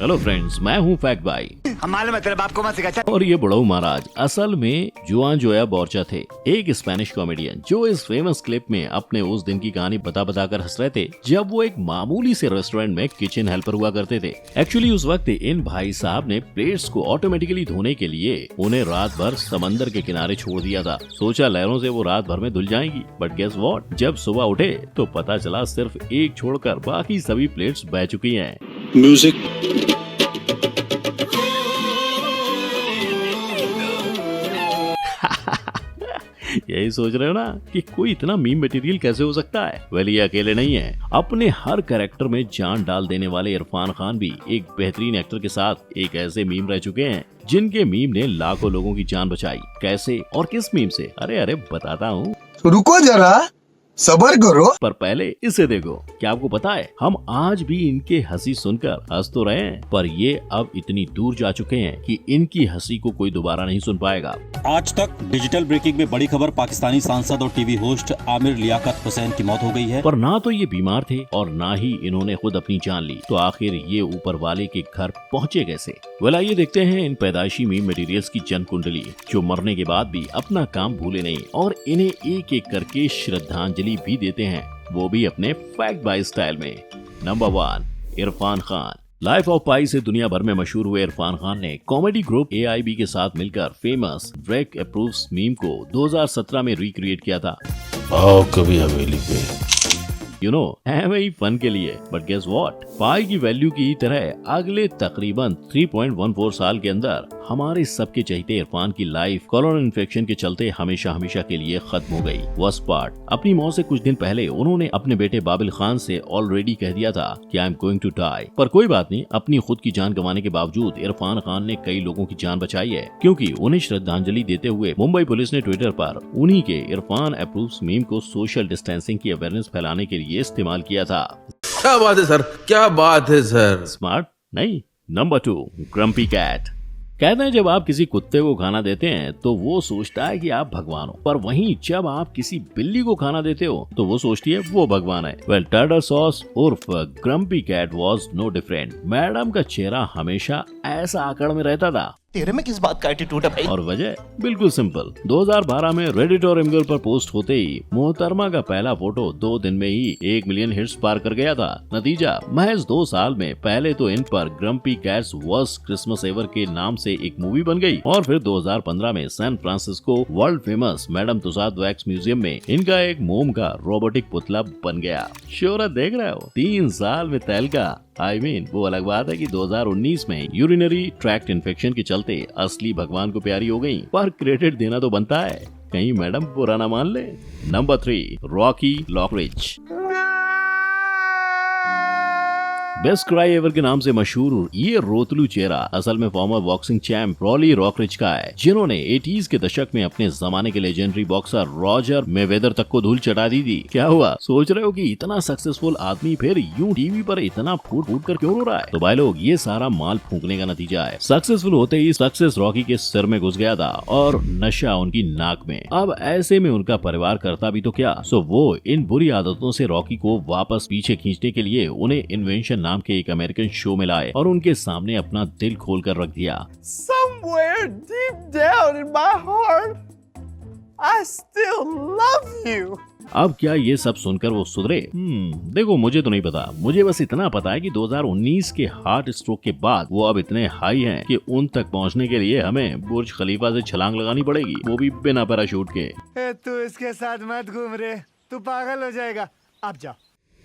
Hello friends, मैं हूँ fact भाई हमारे मतलब आपको मत सिखा। और ये बुढ़ऊ महाराज असल में जुआन जोया बोर्चा थे, एक स्पेनिश कॉमेडियन जो इस फेमस क्लिप में अपने उस दिन की कहानी बता कर हंस रहे थे जब वो एक मामूली से रेस्टोरेंट में किचन हेल्पर हुआ करते थे। एक्चुअली उस वक्त इन भाई साहब ने प्लेट्स को ऑटोमेटिकली धोने के लिए उन्हें रात भर समंदर के किनारे छोड़ दिया था। सोचा लहरों से वो रात भर में धुल जाएंगी, बट गेस व्हाट, जब सुबह उठे तो पता चला सिर्फ एक छोड़कर बाकी सभी प्लेट्स बह चुकी हैं। म्यूजिक। यही सोच रहे हो ना कि कोई इतना मीम मटेरियल कैसे हो सकता है? वेल, ये अकेले नहीं है। अपने हर कैरेक्टर में जान डाल देने वाले इरफान खान भी एक बेहतरीन एक्टर के साथ एक ऐसे मीम रह चुके हैं जिनके मीम ने लाखों लोगों की जान बचाई। कैसे और किस मीम से? अरे बताता हूँ, रुको जरा, सबर करो। पर पहले इसे देखो। क्या आपको पता है, हम आज भी इनके हंसी सुनकर हंस तो रहे हैं, पर ये अब इतनी दूर जा चुके हैं कि इनकी हंसी को कोई दोबारा नहीं सुन पाएगा। आज तक डिजिटल ब्रेकिंग में बड़ी खबर, पाकिस्तानी सांसद और टीवी होस्ट आमिर लियाकत हुसैन की मौत हो गई है। पर ना तो ये बीमार थे और ना ही इन्होंने खुद अपनी जान ली, तो आखिर ये ऊपर वाले के घर पहुँचे कैसे? वेल, आइए देखते हैं इन पैदाइशी मीम मटेरियल्स की जन कुंडली जो मरने के बाद भी अपना काम भूले नहीं और इन्हें एक एक करके श्रद्धांजलि भी देते हैं, वो भी अपने फैक्ट बाय स्टाइल में। Number 1, Irfan Khan. Life of Pi से दुनिया भर में मशहूर हुए इरफान खान ने कॉमेडी ग्रुप AIB के साथ मिलकर फेमस ड्रेक अप्रूव्स मीम को 2017 में रिक्रिएट किया था। आओ कभी हवेली पे, एवं ही फन के लिए। बट गेस व्हाट, पाई की वैल्यू की तरह अगले तकरीबन 3.14 साल के अंदर हमारे सबके चहेते इरफान की लाइफ कोरोना इन्फेक्शन के चलते हमेशा हमेशा के लिए खत्म हो गई। वर्स्ट पार्ट, अपनी मौत से कुछ दिन पहले उन्होंने अपने बेटे बाबिल खान से ऑलरेडी कह दिया था कि I am going to die. पर कोई बात नहीं, अपनी खुद की जान गंवाने के बावजूद इरफान खान ने कई लोगों की जान बचाई है, क्योंकि उन्हें श्रद्धांजलि देते हुए मुंबई पुलिस ने ट्विटर पर उन्हीं के इरफान अप्रूव्स मीम को सोशल डिस्टेंसिंग की अवेयरनेस फैलाने के लिए इस्तेमाल किया था। क्या बात है सर, क्या बात है सर। स्मार्ट नहीं। Number 2, grumpy cat. कहते हैं जब आप किसी कुत्ते को खाना देते हैं तो वो सोचता है कि आप भगवान हो, पर वहीं जब आप किसी बिल्ली को खाना देते हो तो वो सोचती है वो भगवान है। वेल, टर्टल सॉस उर्फ grumpy cat was no different. Madam का चेहरा हमेशा ऐसा आकड़ में रहता था। तेरे में किस बात का एटीट्यूड है भाई? और वजह बिल्कुल सिंपल, 2012 में रेडिट और इमगल पर पोस्ट होते ही मोहतरमा का पहला फोटो 2 दिन में ही 1 मिलियन हिट्स पार कर गया था। नतीजा, महज 2 साल में पहले तो इन पर grumpy cats worst Christmas ever के नाम से एक मूवी बन गई और फिर 2015 में San Francisco world famous Madame Tussauds wax museum में इनका एक मोम का रोबोटिक पुतला बन गया। शोहरत देख रहे हो, 3 साल में तहलका। वो अलग बात है कि 2019 में यूरिनरी ट्रैक्ट इन्फेक्शन के चलते असली भगवान को प्यारी हो गई, पर क्रेडिट देना तो बनता है, कहीं मैडम बुरा ना मान ले। Number 3, Rocky Lockrich. Best cry ever के नाम से मशहूर ये रोतलू चेहरा असल में former boxing champ Rolly Rockrich का है, जिन्होंने 80s के दशक में अपने जमाने के लेजेंडरी बॉक्सर रॉजर मेवेदर तक को धूल चटा दी थी। क्या हुआ, सोच रहे हो कि इतना सक्सेसफुल आदमी फिर यूं टीवी पर इतना फूट फूट कर क्यों रो रहा है? तो भाई लोग, ये सारा माल फूकने का नतीजा है। सक्सेसफुल होते ही सक्सेस रॉकी के सिर में घुस गया था और नशा उनकी नाक में। अब ऐसे में उनका परिवार करता भी तो क्या, सो वो इन बुरी आदतों से रॉकी को वापस पीछे खींचने के लिए उन्हें इन्वेंशन नाम के एक अमेरिकन शो में लाए और उनके सामने अपना दिल खोल कर रख दिया। Somewhere deep down in my heart, I still love you. अब क्या ये सब सुनकर वो सुधरे? देखो, मुझे तो नहीं पता, मुझे बस इतना पता है कि 2019 के हार्ट स्ट्रोक के बाद वो अब इतने हाई हैं कि उन तक पहुंचने के लिए हमें बुर्ज खलीफा से छलांग लगानी पड़ेगी, वो भी बिना पैराशूट के। तू इसके साथ मत घूम रे, तू पागल हो जाएगा। अब जा।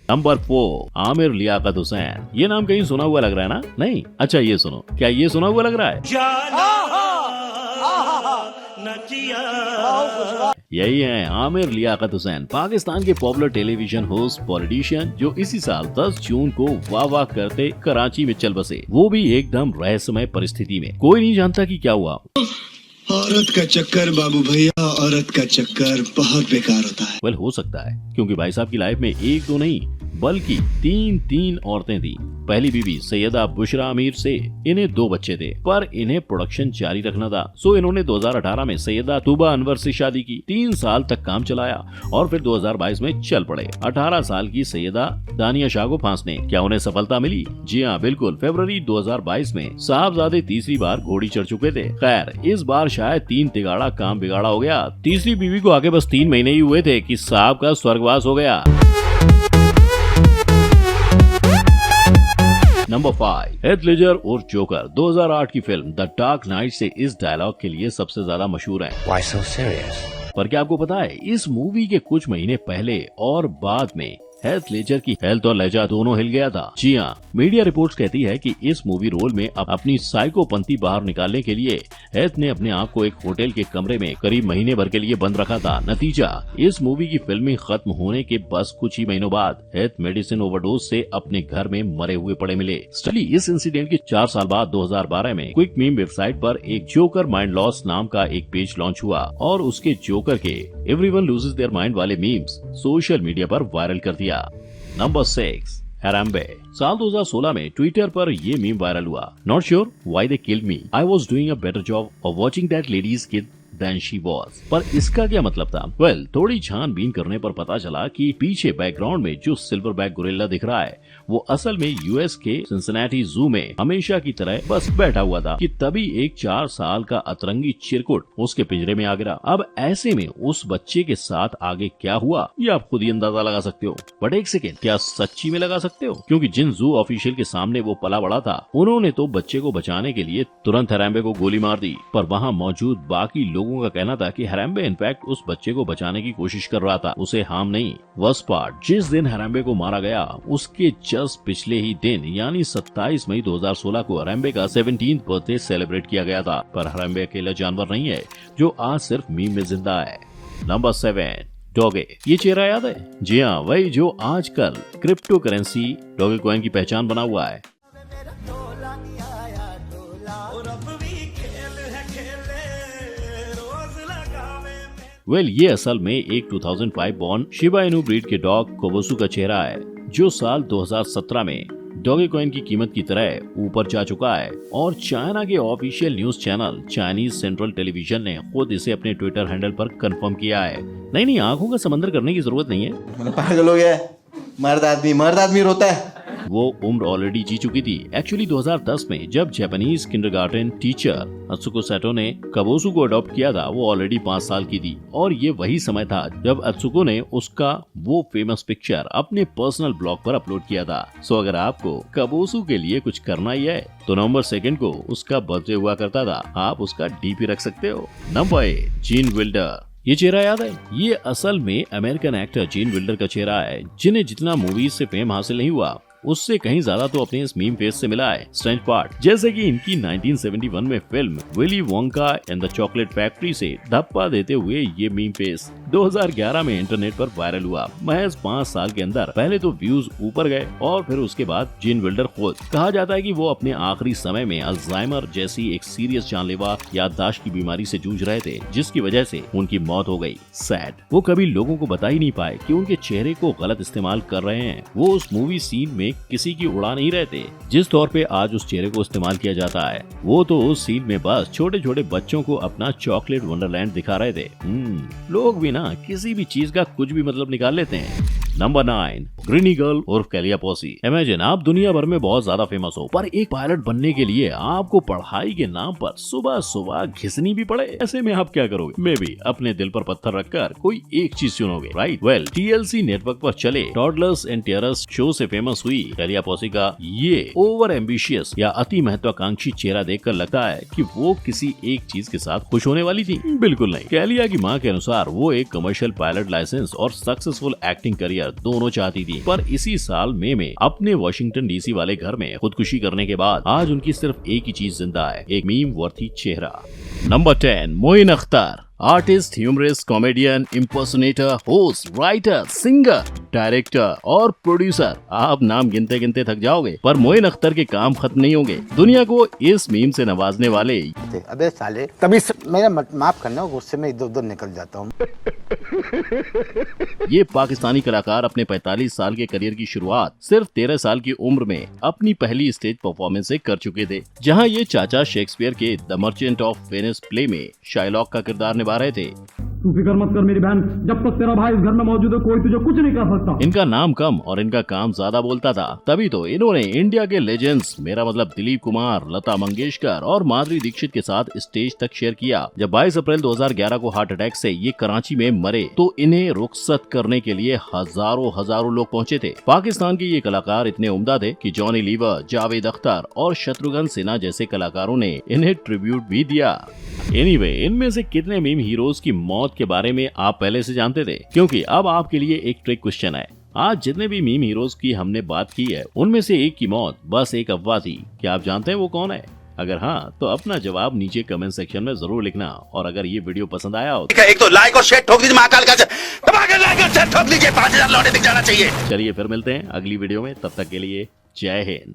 नंबर 4, आमिर लियाकत हुसैन। ये नाम कहीं सुना हुआ लग रहा है ना? नहीं? अच्छा, ये सुनो, क्या ये सुना हुआ लग रहा है? यही है आमिर लियाकत हुसैन, पाकिस्तान के पॉपुलर टेलीविजन होस्ट पॉलिटिशियन जो इसी साल 10 जून को वाह वाह करते कराची में चल बसे, वो भी एकदम रहस्यमय परिस्थिति में। कोई नहीं जानता कि क्या हुआ। औरत का चक्कर बाबू भैया, औरत का चक्कर बहुत बेकार होता है। वेल, हो सकता है, क्योंकि भाई साहब की लाइफ में 1 2 नहीं बल्कि तीन औरतें थी। पहली बीवी सैयदा बुशरा अमीर से इन्हें 2 बच्चे थे, पर इन्हें प्रोडक्शन जारी रखना था, सो इन्होंने 2018 में सैयदा तूबा अनवर से शादी की। 3 साल तक काम चलाया और फिर 2022 में चल पड़े 18 साल की सैयदा दानिया शाह को फांसने। क्या उन्हें सफलता मिली? जी हाँ, बिल्कुल। फरवरी 2022 में साहबजादे तीसरी बार घोड़ी चढ़ चुके थे। खैर, इस बार शायद 3 तिगाड़ा काम बिगाड़ा हो गया। तीसरी बीवी को आगे बस 3 महीने ही हुए थे कि साहब का स्वर्गवास हो गया। नंबर 5, हेथ लेजर और जोकर 2008 की फिल्म द डार्क नाइट से इस डायलॉग के लिए सबसे ज्यादा मशहूर है। Why so serious? पर क्या आपको पता है, इस मूवी के कुछ महीने पहले और बाद में हेथ लेजर की हेल्थ और लहजा दोनों हिल गया था। जी हाँ, मीडिया रिपोर्ट्स कहती है कि इस मूवी रोल में अपनी साइकोपंथी बाहर निकालने के लिए हेथ ने अपने आप को एक होटल के कमरे में करीब महीने भर के लिए बंद रखा था। नतीजा, इस मूवी की फिल्मिंग खत्म होने के बस कुछ ही महीनों बाद हेथ मेडिसिन ओवरडोज से अपने घर में मरे हुए पड़े मिले। स्टडी इस इंसिडेंट के 4 साल बाद 2012 में क्विक मीम वेबसाइट पर एक जोकर माइंड लॉस नाम का एक पेज लॉन्च हुआ और उसके जोकर के एवरीवन लूजेस देयर माइंड वाले मीम्स सोशल मीडिया पर वायरल कर दिया। Number 6, Harambe. साल 2016 में ट्विटर पर ये मीम वायरल हुआ। Not sure why they killed me, I was doing a better job of watching that lady's kid than she was. पर इसका क्या मतलब था? वेल, थोड़ी छानबीन करने पर पता चला कि पीछे बैकग्राउंड में जो सिल्वर बैक गोरिल्ला दिख रहा है वो असल में यूएस के सिंसिनेटी जू में हमेशा की तरह बस बैठा हुआ था कि तभी एक 4 साल का अतरंगी चिरकुट उसके पिंजरे में आ गिरा। अब ऐसे में उस बच्चे के साथ आगे क्या हुआ ये आप खुद ही अंदाजा लगा सकते हो। बट एक सेकेंड, क्या सच्ची में लगा सकते हो? क्योंकि जिन जू ऑफिशियल के सामने वो पला बड़ा था उन्होंने तो बच्चे को बचाने के लिए तुरंत हैराम्बे को गोली मार दी। पर वहाँ मौजूद बाकी लोगों का कहना था कि हैराम्बे इनफैक्ट उस बच्चे को बचाने की कोशिश कर रहा था, उसे हार्म नहीं। वर्स्ट पार्ट, जिस दिन हैराम्बे को मारा गया उसके जस्ट पिछले ही दिन यानी 27 मई 2016 को हैराम्बे का 17th बर्थडे सेलिब्रेट किया गया था। पर हैराम्बे अकेला जानवर नहीं है जो आज सिर्फ मीम में जिंदा है। नंबर 7, डॉगे। ये चेहरा याद है? जी हाँ, वही जो आजकल क्रिप्टो करेंसी डॉगे कॉइन की पहचान बना हुआ है। वेल, ये असल में एक 2005 बॉर्न शिबा इनु ब्रीड के डॉग कोबोसू का चेहरा है जो साल 2017 में डॉगे कॉइन की कीमत की तरह ऊपर जा चुका है और चाइना के official news channel Chinese central television ने खुद इसे अपने ट्विटर हैंडल पर कंफर्म किया है। नहीं, आंखों का समंदर करने की जरूरत नहीं है। पागल हो गया, मर्द आदमी रोता है। वो उम्र ऑलरेडी जी चुकी थी। एक्चुअली 2010 में जब जापानीज किंडरगार्टन टीचर अत्सुको सेटो ने कबोसू को अडॉप्ट किया था वो ऑलरेडी 5 साल की थी और ये वही समय था जब अत्सुको ने उसका वो फेमस पिक्चर अपने पर्सनल ब्लॉग पर अपलोड किया था। सो अगर आपको कबोसू के लिए कुछ करना ही है तो नवंबर 2 को उसका बर्थडे हुआ करता था, आप उसका डीपी रख सकते हो। Number 8, Gene Wilder. ये चेहरा याद है? ये असल में अमेरिकन एक्टर जीन विल्डर का चेहरा है जिन्हें जितना मूवीज से फेम हासिल नहीं हुआ उससे कहीं ज्यादा तो अपने इस मीम फेस से मिला है। स्ट्रेंज पार्ट, जैसे कि इनकी 1971 में film Willy Wonka and the chocolate factory से धप्पा देते हुए ये मीम फेस 2011 में इंटरनेट पर वायरल हुआ। महज 5 साल के अंदर पहले तो व्यूज ऊपर गए और फिर उसके बाद जीन विल्डर खुद कहा जाता है कि वो अपने आखिरी समय में अल्जाइमर जैसी एक सीरियस जानलेवा याददाश्त की बीमारी से जूझ रहे थे जिसकी वजह से उनकी मौत हो गई। सैड, वो कभी लोगों को बता ही नहीं पाए कि उनके चेहरे को गलत इस्तेमाल कर रहे हैं। वो उस मूवी सीन में किसी की उड़ा नहीं रहते जिस तौर पे आज उस चेहरे को इस्तेमाल किया जाता है। वो तो उस सीन में बस छोटे छोटे बच्चों को अपना चॉकलेट वंडरलैंड दिखा रहे थे। लोग भी ना किसी भी चीज का कुछ भी मतलब निकाल लेते हैं। नंबर 9, ग्रीनी गर्ल और कैलिया पॉसी। इमेजिन आप दुनिया भर में बहुत ज्यादा फेमस हो पर एक पायलट बनने के लिए आपको पढ़ाई के नाम पर सुबह सुबह घिसनी भी पड़े। ऐसे में आप क्या करोगे? मे बी अपने दिल पर पत्थर रखकर कोई एक चीज चुनोगे, राइट? वेल, TLC नेटवर्क पर चले टॉडलर्स एंड टेरर्स शो से फेमस हुई कैलिया पॉसी का ये ओवर एम्बिशियस या अति महत्वाकांक्षी चेहरा देखकर लगता है कि वो किसी एक चीज के साथ खुश होने वाली थी। बिल्कुल नहीं। कैलिया की मां के अनुसार वो एक कमर्शियल पायलट लाइसेंस और सक्सेसफुल एक्टिंग करियर दोनों चाहती थी, पर इसी साल मई में अपने वॉशिंगटन DC वाले घर में खुदकुशी करने के बाद आज उनकी सिर्फ एक ही चीज जिंदा है, एक मीम वर्थी चेहरा। Number 10, Moin Akhtar. Artist, humorist, comedian, impersonator, host, writer, singer, director और प्रोड्यूसर। आप नाम गिनते गिनते थक जाओगे पर मोइन अख्तर के काम खत्म नहीं होंगे। दुनिया को इस मीम से नवाजने वाले अबे साले, तभी मेरा माफ करना, गुस्से में इधर उधर निकल जाता हूँ। ये पाकिस्तानी कलाकार अपने 45 साल के करियर की शुरुआत सिर्फ 13 साल की उम्र में अपनी पहली स्टेज परफॉर्मेंस से कर चुके थे, जहां ये चाचा शेक्सपियर के the merchant of Venice play में शाइलॉक का किरदार निभा रहे थे। तू फिक्र मत कर मेरी बहन, जब तक तेरा भाई इस घर में मौजूद है कोई तुझे कुछ नहीं कर सकता। इनका नाम कम और इनका काम ज्यादा बोलता था, तभी तो इन्होंने इंडिया के लेजेंड्स मेरा मतलब दिलीप कुमार, लता मंगेशकर और माधुरी दीक्षित के साथ स्टेज तक शेयर किया। जब 22 अप्रैल 2011 को हार्ट अटैक से ये कराची में मरे तो इन्हें रुखसत करने के लिए हजारों लोग पहुंचे थे। पाकिस्तान के ये कलाकार इतने उम्दा थे कि जॉनी लीवर, जावेद अख्तर और शत्रुघ्न सिन्हा जैसे कलाकारों ने इन्हें ट्रिब्यूट भी दिया। एनीवे, इनमें से कितने मीम हीरोज की मौत के बारे में आप पहले से जानते थे? क्योंकि अब आपके लिए एक ट्रिक क्वेश्चन है। आज जितने भी मीम हीरोज की हमने बात की है उनमें से एक की मौत बस एक अफवाह थी। क्या आप जानते हैं वो कौन है? अगर हाँ तो अपना जवाब नीचे कमेंट सेक्शन में जरूर लिखना। और अगर ये वीडियो पसंद आया हो एक तो लाइक और शेयर ठोक दीजिए, महाकाल का लाइक और शेयर ठोक लीजिए, 5000 लौटे दिख जाना चाहिए। चलिए फिर मिलते हैं अगली वीडियो में, तब तक के लिए जय हिंद।